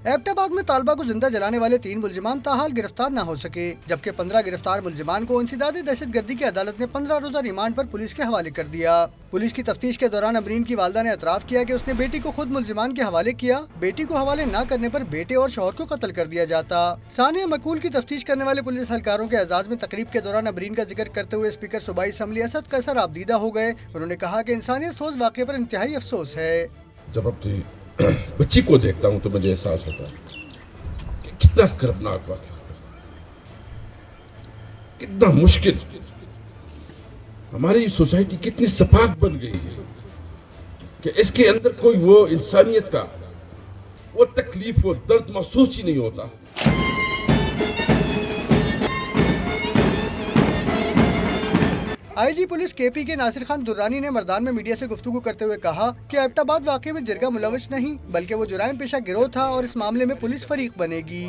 एबटाबाद में तालबा को जिंदा जलाने वाले 3 मुलजिमान ताहाल गिरफ्तार न हो सके, जबकि 15 गिरफ्तार मुलजिमान को इंसदादी दहशतगर्दी की अदालत ने 15 रोजा रिमांड पर पुलिस के हवाले कर दिया। पुलिस की तफ्तीश के दौरान अमरीन की वालदा ने एतराफ़ किया कि उसने बेटी को खुद मुलजिमान के हवाले किया। बेटी को हवाले न करने पर बेटे और शौहर को कत्ल कर दिया जाता। सानिया मकूल की तफ्तीश करने वाले पुलिस एहलकारों के एजाज में तकरीब के दौरान अमरीन का जिक्र करते हुए स्पीकर सूबाई असम्बली असद कैसर आबदीदा हो गए। उन्होंने कहा कि इंसानियत सोच वाक़े पर इंतहाई अफसोस है। जब अपनी बच्ची को देखता हूँ तो मुझे एहसास होता है कि कितना खतरनाक वाक़या, कितना मुश्किल, हमारी सोसाइटी कितनी सपाट बन गई है कि इसके अंदर कोई वो इंसानियत का वो तकलीफ वो दर्द महसूस ही नहीं होता। IG पुलिस KP के नासिर खान दुर्रानी ने मर्दान में मीडिया से गुफ्तगू करते हुए कहा कि एबटाबाद वाक़े में जिरगा मुलविस नहीं बल्कि वो जुराइम पेशा गिरोह था और इस मामले में पुलिस फरीक बनेगी।